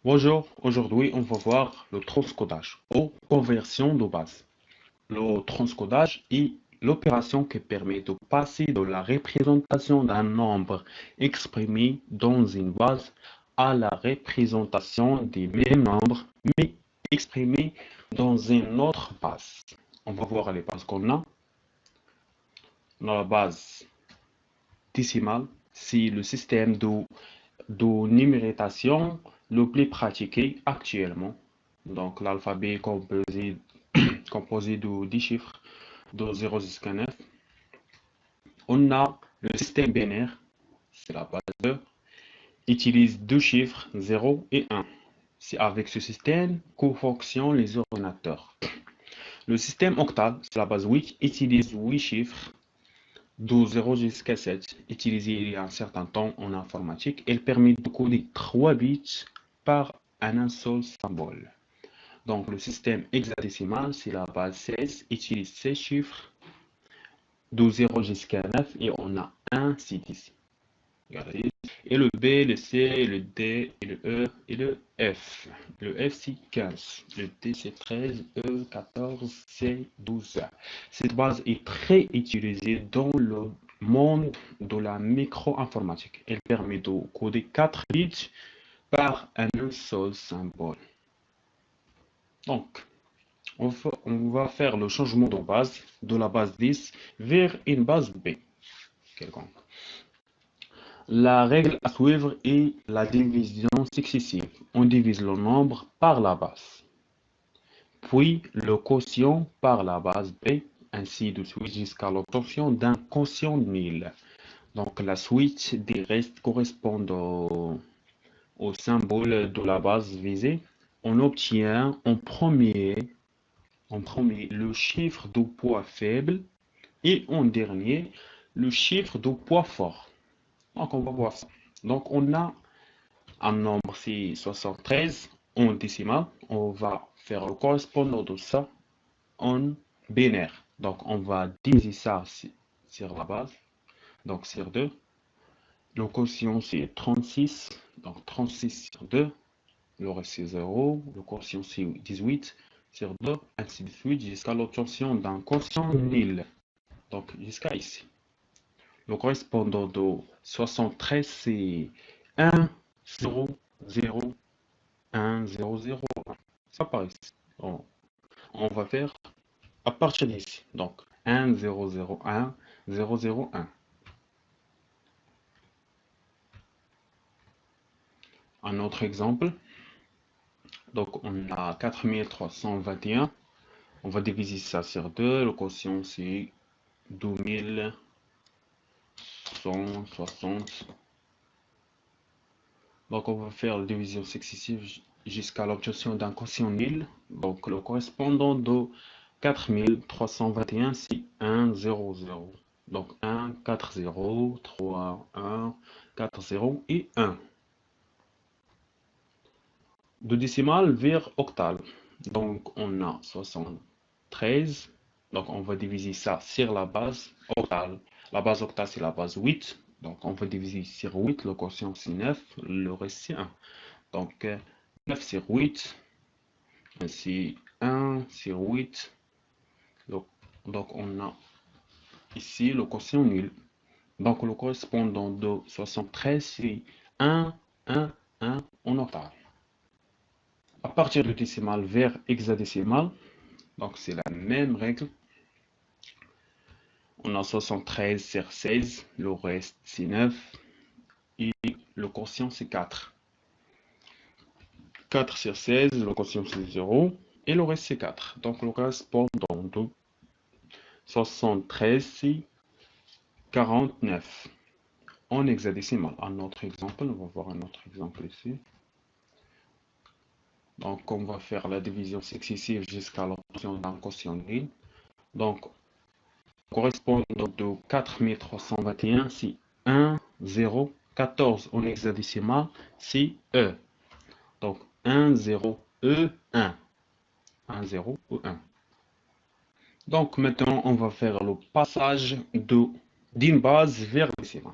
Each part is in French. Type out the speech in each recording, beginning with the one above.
Bonjour, aujourd'hui on va voir le transcodage ou conversion de base. Le transcodage est l'opération qui permet de passer de la représentation d'un nombre exprimé dans une base à la représentation des mêmes nombres mais exprimés dans une autre base. On va voir les bases qu'on a. On a la base décimale, c'est le système de numération le plus pratiqué actuellement. Donc l'alphabet est composé de 10 chiffres de 0 jusqu'à 9. On a le système binaire, c'est la base 2, utilise deux chiffres 0 et 1. C'est avec ce système que fonctionnent les ordinateurs. Le système octal, c'est la base 8, utilise 8 chiffres de 0 jusqu'à 7, utilisé il y a un certain temps en informatique. Elle permet de coder 3 bits par un seul symbole. Donc le système hexadécimal, c'est la base 16, utilise 16 chiffres de 0 jusqu'à 9 et on a un 6 ici. Regardez. Et le B, le C, le D, et le E et le F. Le F c'est 15, le D c'est 13, E 14, C 12. Cette base est très utilisée dans le monde de la micro-informatique. Elle permet de coder 4 bits par un seul symbole. Donc, on va faire le changement de base de la base 10 vers une base B quelconque. La règle à suivre est la division successive. On divise le nombre par la base, puis le quotient par la base B, ainsi de suite jusqu'à l'obtention d'un quotient nul. Donc la suite des restes correspond au symbole de la base visée. On obtient en premier le chiffre de poids faible et en dernier le chiffre de poids fort. Donc on va voir ça. Donc on a un nombre, c'est 73 en décimal. On va faire le correspondant de ça en binaire. Donc on va diviser ça sur la base, donc sur 2. Le quotient c'est 36, donc 36 sur 2. Le reste c'est 0. Le quotient c'est 18 sur 2, ainsi de suite, jusqu'à l'obtention d'un quotient nul. Donc jusqu'à ici. Le correspondant de 73 c'est 1, 0, 0, 1, 0, 0, 1. Ça paraît. On va faire à partir d'ici. Donc 1, 0, 0, 1, 0, 0, 1. Un autre exemple. Donc on a 4321. On va diviser ça sur 2. Le quotient c'est 2160. Donc on va faire la division successive jusqu'à l'obtention d'un quotient nul. Donc le correspondant de 4321 c'est 1, 0, 0. Donc 1, 4, 0, 3, 1, 4, 0 et 1. De décimale vers octale. Donc on a 73. Donc on va diviser ça sur la base octale. La base octale c'est la base 8. Donc on va diviser sur 8. Le quotient c'est 9. Le reste c'est 1. Donc 9 sur 8. C'est 1 sur 8. Donc on a ici le quotient nul. Donc le correspondant de 73 c'est 1, 1, 1 en octave. À partir du décimal vers hexadécimal, donc c'est la même règle. On a 73 sur 16, le reste c'est 9 et le quotient c'est 4. 4 sur 16, le quotient c'est 0 et le reste c'est 4. Donc le correspondant de 73 c'est 49 en hexadécimal. Un autre exemple, on va voir un autre exemple ici. Donc on va faire la division successive jusqu'à l'obtention d'un quotient nul. Donc correspondant de 4321 c'est 1, 0, 14 en hexadécimal c'est E. Donc 1, 0, E, 1. 1, 0 ou 1. Donc maintenant on va faire le passage d'une base vers décimale.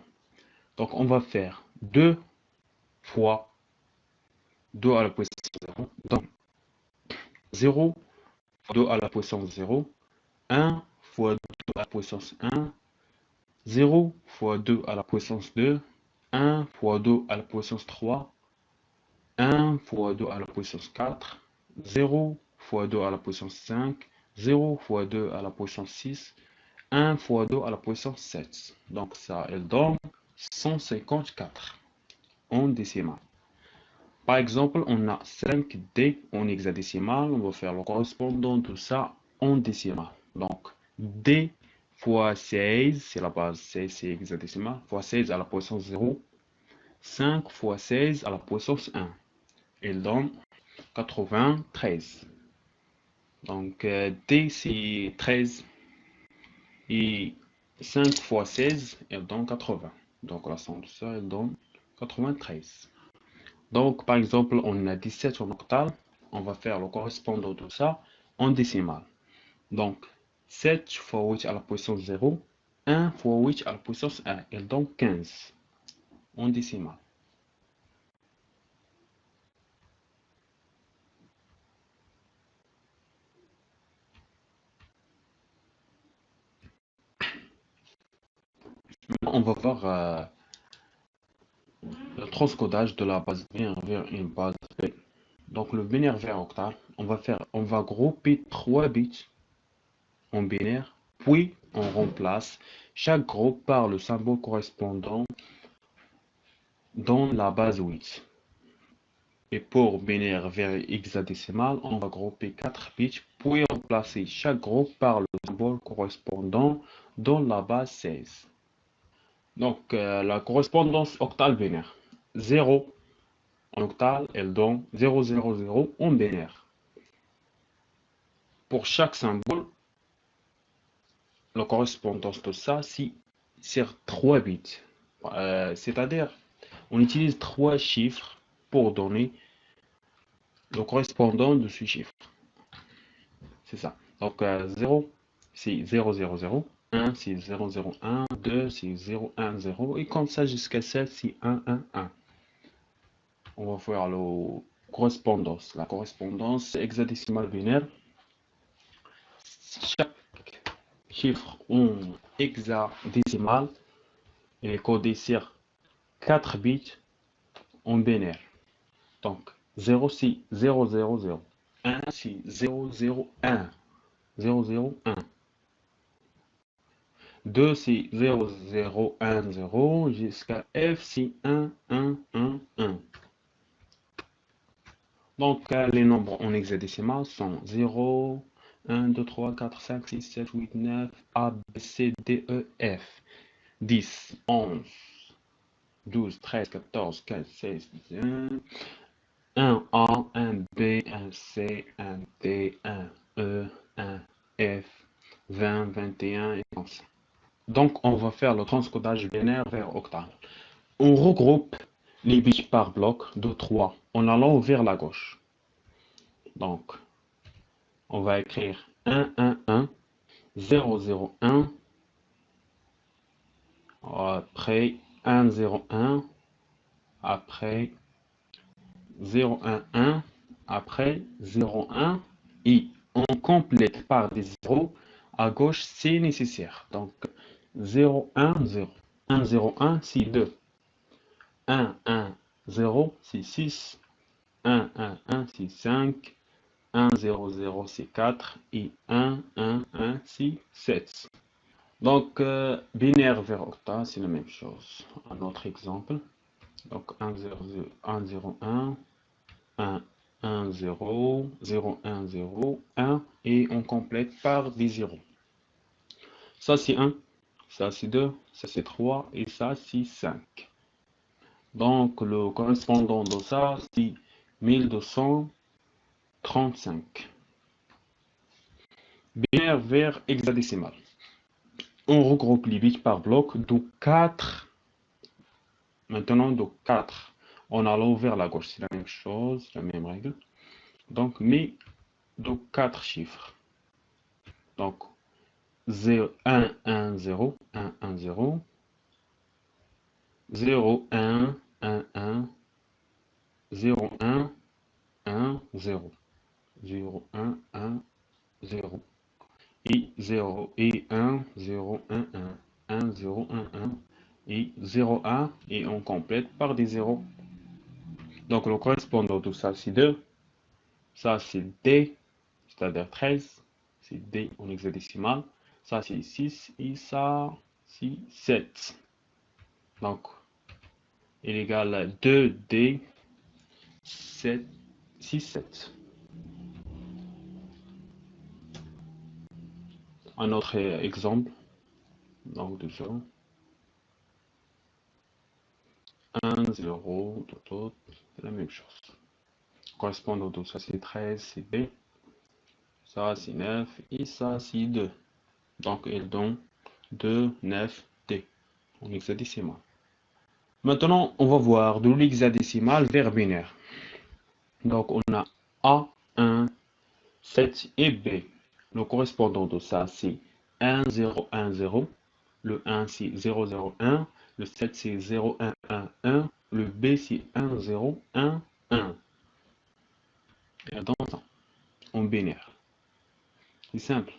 Donc on va faire 2 fois 2 à la puissance 0. Donc 0 fois 2 à la puissance 0. 1 fois 2 à la puissance 1. 0 fois 2 à la puissance 2. 1 fois 2 à la puissance 3. 1 fois 2 à la puissance 4. 0 fois 2 à la puissance 5. 0 fois 2 à la puissance 6. 1 fois 2 à la puissance 7. Donc ça, elle donne 154 en décimale. Par exemple, on a 5D en hexadécimal. On va faire le correspondant de ça en décimale. Donc, D fois 16, c'est la base 16, c'est hexadécimal, fois 16 à la puissance 0. 5 fois 16 à la puissance 1. Elle donne 93. Donc, D, c'est 13. Et 5 fois 16, elle donne 80. Donc, la somme de ça, elle donne 93. Donc, par exemple, on a 17 en octal. On va faire le correspondant de ça en décimale. Donc, 7 fois 8 à la puissance 0. 1 fois 8 à la puissance 1. Elle donne 15 en décimale. Maintenant, on va voir le transcodage de la base binaire vers une base B. Donc, le binaire vers octal, on va grouper 3 bits en binaire, puis on remplace chaque groupe par le symbole correspondant dans la base 8. Et pour binaire vers hexadécimal, on va grouper 4 bits, puis remplacer chaque groupe par le symbole correspondant dans la base 16. Donc, la correspondance octale binaire. 0 en octal, elle donne 0, 0, 0 en binaire. Pour chaque symbole, la correspondance de ça, c'est 3 bits. C'est-à-dire, on utilise 3 chiffres pour donner le correspondant de ce chiffre. C'est ça. Donc, 0, c'est 0, 0, 0. 1, c'est 0, 0, 1. 2, c'est 0, 1, 0. Et comme ça, jusqu'à 7, c'est 1, 1, 1. On va faire la correspondance. La correspondance hexadécimale binaire. Chaque chiffre en hexadécimal est codé sur 4 bits en binaire. Donc, 0, c'est 0, 0, 0. 1, c'est 0, 0, 1. 0, 0, 1. 2, c'est 0, 0, 1, 0. Jusqu'à F, c'est 1, 1, 1, 1. Donc, les nombres en hexadécimal sont 0, 1, 2, 3, 4, 5, 6, 7, 8, 9, A, B, C, D, E, F. 10, 11, 12, 13, 14, 15, 16, 17, 1 A, 1 B, 1 C, 1 D, 1 E, 1 F, 20, 21 et comme ça. Donc, on va faire le transcodage binaire vers octal. On regroupe les bits par bloc de 3 en allant vers la gauche. Donc, on va écrire 1, 1, 1, 0, 0, 1, après 1, 0, 1, après 0, 1, 1, après 0, 1, et on complète par des zéros à gauche si nécessaire. Donc 0, 1, 0. 1, 0, 1, c'est 2. 1, 1, 0, c'est 6. 1, 1, 1, c'est 5. 1, 0, 0, c'est 4. Et 1, 1, 1, c'est 7. Donc, binaire vers octa, c'est la même chose. Un autre exemple. Donc, 1, 0, 0, 1, 0, 1, 1, 1, 0, 0, 1, 0, 1, et on complète par des zéros. Ça, c'est 1, ça, c'est 2, ça, c'est 3, et ça, c'est 5. Donc, le correspondant de ça, c'est 1235. Binaire vers hexadécimal. On regroupe les bits par bloc de 4. Maintenant, de 4. On allant vers la gauche, c'est la même chose, la même règle. Donc, mais de 4 chiffres. Donc, 0, 1, 1, 0, 1, 1, 0, 0, 1, 1, 1, 0, 1, 0. 0, 1, 1, 0. Et 0 et 1, 0, 1, 1. 1, 0, 1, 1. Et 0, 1. Et on complète par des 0. Donc le correspondant de ça, c'est 2. Ça, c'est D, c'est-à-dire 13. C'est D en hexadécimal. Ça, c'est 6. Et ça, c'est 7. Donc, il égale à 2D, 7, 6, 7. Un autre exemple. Donc, de ça. 1, 0, c'est la même chose. Correspondant de ça, c'est 13, c'est B. Ça, c'est 9. Et ça, c'est 2. Donc, il donne 2, 9, D en hexadécimal. Maintenant, on va voir de l'hexadécimal vers binaire. Donc, on a A, 1, 7 et B. Le correspondant de ça, c'est 1, 0, 1, 0. Le 1, c'est 0, 0, 1. Le 7, c'est 0, 1, 1, 1. Le B, c'est 1, 0, 1, 1. Et dans ça, en binaire. C'est simple.